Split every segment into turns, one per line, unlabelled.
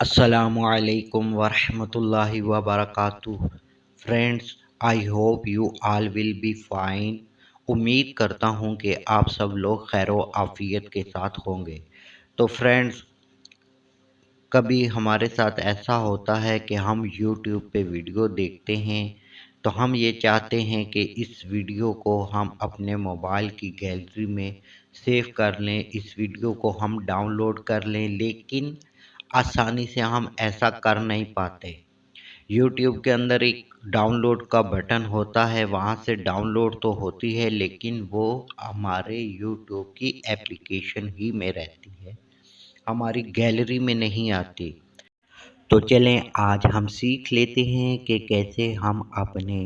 Assalamualaikum warahmatullahi wabarakatuh। Friends, I hope you all will be fine. उम्मीद करता हूँ कि आप सब लोग खैर आफियत के साथ होंगे। तो फ्रेंड्स, कभी हमारे साथ ऐसा होता है कि हम YouTube पे वीडियो देखते हैं, तो हम ये चाहते हैं कि इस वीडियो को हम अपने मोबाइल की गैलरी में सेव कर लें, इस वीडियो को हम डाउनलोड कर लें, लेकिन आसानी से हम ऐसा कर नहीं पाते। यूट्यूब के अंदर एक डाउनलोड का बटन होता है, वहाँ से डाउनलोड तो होती है लेकिन वो हमारे यूट्यूब की एप्लीकेशन ही में रहती है, हमारी गैलरी में नहीं आती। तो चलें आज हम सीख लेते हैं कि कैसे हम अपने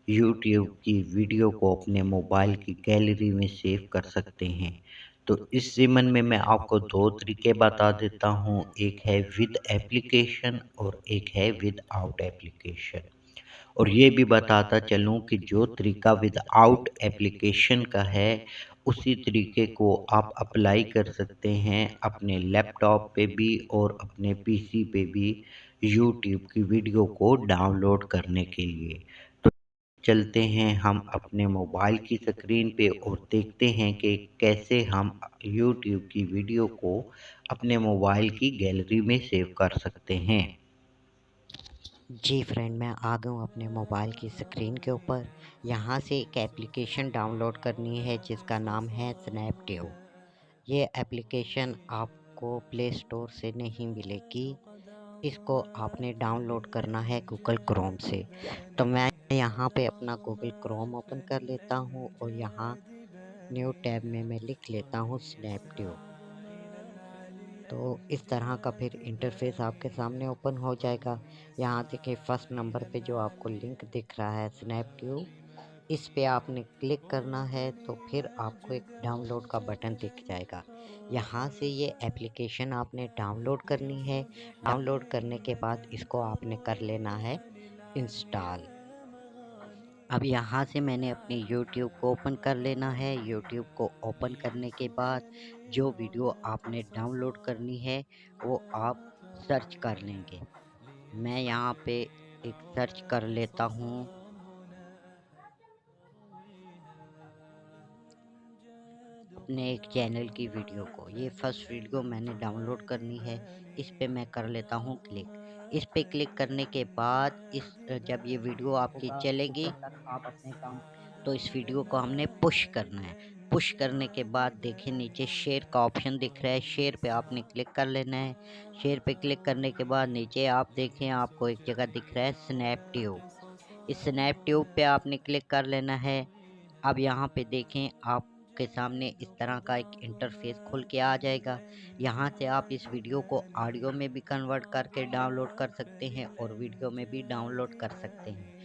यूट्यूब की वीडियो को अपने मोबाइल की गैलरी में सेव कर सकते हैं। तो इस ज़िम्मन में मैं आपको दो तरीके बता देता हूँ, एक है विद एप्लीकेशन और एक है विद आउट एप्लीकेशन। और ये भी बताता चलूँ कि जो तरीका विदाउट एप्लीकेशन का है, उसी तरीके को आप अप्लाई कर सकते हैं अपने लैपटॉप पे भी और अपने पीसी पे भी यूट्यूब की वीडियो को डाउनलोड करने के लिए। तो चलते हैं हम अपने मोबाइल की स्क्रीन पे और देखते हैं कि कैसे हम यूट्यूब की वीडियो को अपने मोबाइल की गैलरी में सेव कर सकते हैं।
जी फ्रेंड, मैं आ गया हूँ अपने मोबाइल की स्क्रीन के ऊपर। यहाँ से एक एप्लीकेशन डाउनलोड करनी है जिसका नाम है स्नैपडील। ये एप्लीकेशन आपको प्ले स्टोर से नहीं मिलेगी। इसको आपने डाउनलोड करना है गूगल क्रोम से। तो मैं यहाँ पे अपना गूगल क्रोम ओपन कर लेता हूँ और यहाँ न्यू टैब में मैं लिख लेता हूँ स्नैपडील। तो इस तरह का फिर इंटरफेस आपके सामने ओपन हो जाएगा। यहाँ देखिए फर्स्ट नंबर पे जो आपको लिंक दिख रहा है स्नैपडील, इस पे आपने क्लिक करना है तो फिर आपको एक डाउनलोड का बटन दिख जाएगा। यहाँ से ये एप्लीकेशन आपने डाउनलोड करनी है। डाउनलोड करने के बाद इसको आपने कर लेना है इंस्टॉल। अब यहाँ से मैंने अपनी यूट्यूब को ओपन कर लेना है। यूट्यूब को ओपन करने के बाद जो वीडियो आपने डाउनलोड करनी है वो आप सर्च कर लेंगे। मैं यहाँ पे एक सर्च कर लेता हूँ अपने एक चैनल की वीडियो को। ये फर्स्ट वीडियो मैंने डाउनलोड करनी है, इस पे मैं कर लेता हूँ क्लिक। इस पे क्लिक करने के बाद जब ये वीडियो आपकी चलेगी आप अपने काम, तो इस वीडियो को हमने पुश करना है। पुश करने के बाद देखिए नीचे शेयर का ऑप्शन दिख रहा है, शेयर पे आपने क्लिक कर लेना है। शेयर पे क्लिक करने के बाद नीचे आप देखें आपको एक जगह दिख रहा है स्नैपडील। इस स्नैपडील पे आपने क्लिक कर लेना है। अब यहाँ पे देखें आपके सामने इस तरह का एक इंटरफेस खुल के आ जाएगा। यहाँ से आप इस वीडियो को ऑडियो में भी कन्वर्ट करके डाउनलोड कर सकते हैं और वीडियो में भी डाउनलोड कर सकते हैं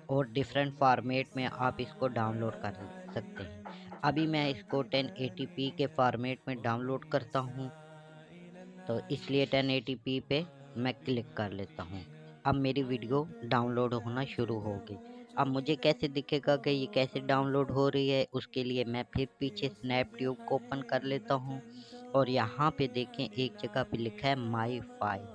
और डिफरेंट फॉर्मेट में आप इसको डाउनलोड कर सकते हैं। अभी मैं इसको 1080p के फॉर्मेट में डाउनलोड करता हूँ, तो इसलिए 1080p पे मैं क्लिक कर लेता हूँ। अब मेरी वीडियो डाउनलोड होना शुरू हो गई। अब मुझे कैसे दिखेगा कि ये कैसे डाउनलोड हो रही है, उसके लिए मैं फिर पीछे स्नैपडील को ओपन कर लेता हूँ और यहाँ पे देखें एक जगह पे लिखा है माई फाइल।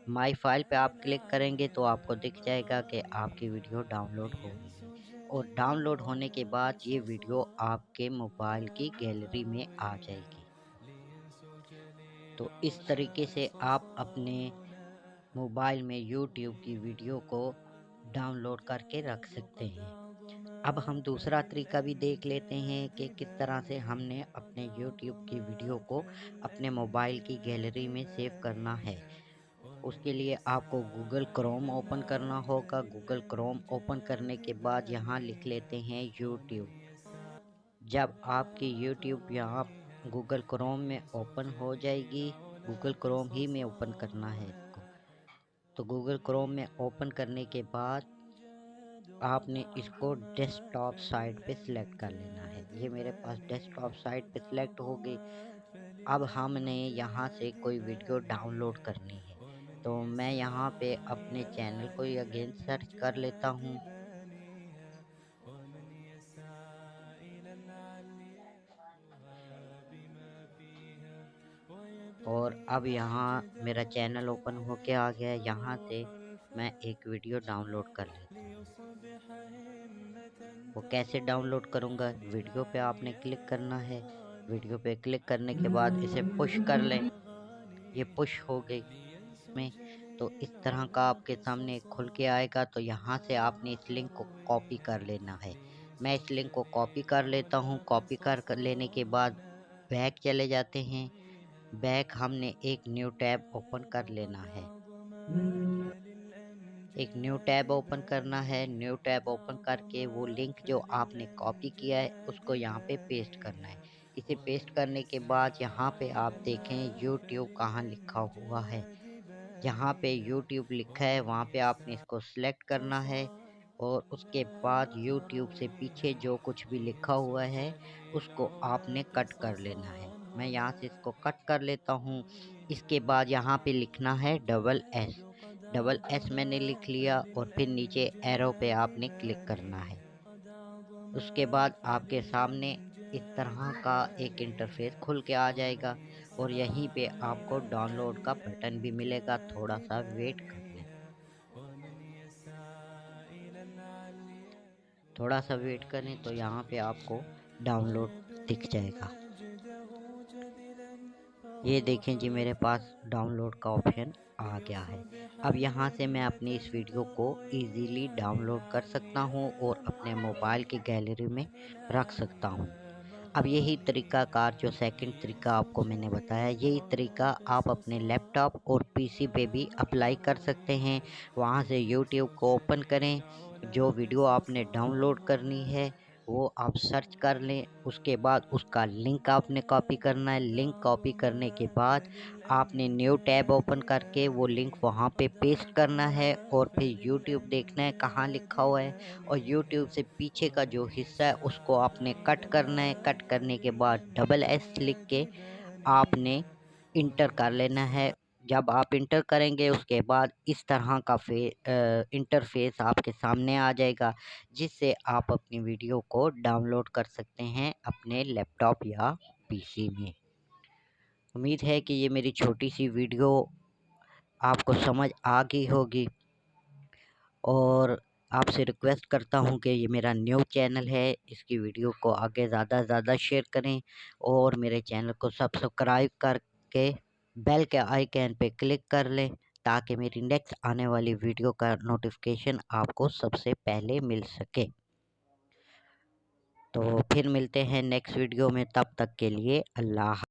माई फाइल पे आप क्लिक करेंगे तो आपको दिख जाएगा कि आपकी वीडियो डाउनलोड हो रही है और डाउनलोड होने के बाद ये वीडियो आपके मोबाइल की गैलरी में आ जाएगी। तो इस तरीके से आप अपने मोबाइल में यूट्यूब की वीडियो को डाउनलोड करके रख सकते हैं। अब हम दूसरा तरीका भी देख लेते हैं कि किस तरह से हमने अपने यूट्यूब की वीडियो को अपने मोबाइल की गैलरी में सेव करना है। उसके लिए आपको गूगल क्रोम ओपन करना होगा। गूगल क्रोम ओपन करने के बाद यहाँ लिख लेते हैं यूट्यूब। जब आपकी यूट्यूब यहाँ गूगल क्रोम में ओपन हो जाएगी, गूगल क्रोम ही में ओपन करना है इसको। तो गूगल क्रोम में ओपन करने के बाद आपने इसको डेस्कटॉप साइट पे सिलेक्ट कर लेना है। ये मेरे पास डेस्कटॉप साइट पे सिलेक्ट हो गई। अब हमने यहाँ से कोई वीडियो डाउनलोड करनी है, तो मैं यहाँ पे अपने चैनल को अगेन सर्च कर लेता हूँ। और अब यहाँ मेरा चैनल ओपन होके आ गया है। यहाँ से मैं एक वीडियो डाउनलोड कर लेता हूँ। वो कैसे डाउनलोड करूँगा, वीडियो पे आपने क्लिक करना है। वीडियो पे क्लिक करने के बाद इसे पुश कर लें। ये पुश हो गई में, तो इस तरह का आपके सामने खुल के आएगा। तो यहाँ से आपने इस लिंक को कॉपी कर लेना है। मैं इस लिंक को कॉपी कर लेता हूँ। कॉपी कर लेने के बाद बैक चले जाते हैं। बैक हमने एक न्यू टैब ओपन कर लेना है। एक न्यू टैब ओपन करना है। न्यू टैब ओपन करके वो लिंक जो आपने कॉपी किया है उसको यहाँ पे पेस्ट करना है। इसे पेस्ट करने के बाद यहाँ पे आप देखें यूट्यूब कहाँ लिखा हुआ है। जहाँ पे यूट्यूब लिखा है वहाँ पे आपने इसको सिलेक्ट करना है और उसके बाद यूट्यूब से पीछे जो कुछ भी लिखा हुआ है उसको आपने कट कर लेना है। मैं यहाँ से इसको कट कर लेता हूँ। इसके बाद यहाँ पे लिखना है डबल एस। डबल एस मैंने लिख लिया और फिर नीचे एरो पे आपने क्लिक करना है। उसके बाद आपके सामने इस तरह का एक इंटरफेस खुल के आ जाएगा और यहीं पे आपको डाउनलोड का बटन भी मिलेगा। थोड़ा सा वेट कर लें। थोड़ा सा वेट करें तो यहाँ पे आपको डाउनलोड दिख जाएगा। ये देखें जी, मेरे पास डाउनलोड का ऑप्शन आ गया है। अब यहाँ से मैं अपनी इस वीडियो को इजीली डाउनलोड कर सकता हूँ और अपने मोबाइल की गैलरी में रख सकता हूँ। अब यही तरीक़ाकार जो सेकंड तरीका आपको मैंने बताया, यही तरीका आप अपने लैपटॉप और पीसी पे भी अप्लाई कर सकते हैं। वहाँ से यूट्यूब को ओपन करें, जो वीडियो आपने डाउनलोड करनी है वो आप सर्च कर लें। उसके बाद उसका लिंक आपने कॉपी करना है। लिंक कॉपी करने के बाद आपने न्यू टैब ओपन करके वो लिंक वहाँ पे पेस्ट करना है और फिर यूट्यूब देखना है कहाँ लिखा हुआ है और यूट्यूब से पीछे का जो हिस्सा है उसको आपने कट करना है। कट करने के बाद डबल एस लिख के आपने इंटर कर लेना है। जब आप इंटर करेंगे उसके बाद इस तरह का इंटरफेस आपके सामने आ जाएगा, जिससे आप अपनी वीडियो को डाउनलोड कर सकते हैं अपने लैपटॉप या पीसी में। उम्मीद है कि ये मेरी छोटी सी वीडियो आपको समझ आ गई होगी और आपसे रिक्वेस्ट करता हूँ कि ये मेरा न्यू चैनल है, इसकी वीडियो को आगे ज़्यादा से ज़्यादा शेयर करें और मेरे चैनल को सब्सक्राइब करके बेल के आइकन पे क्लिक कर लें ताकि मेरी नेक्स्ट आने वाली वीडियो का नोटिफिकेशन आपको सबसे पहले मिल सके। तो फिर मिलते हैं नेक्स्ट वीडियो में, तब तक के लिए अल्लाह।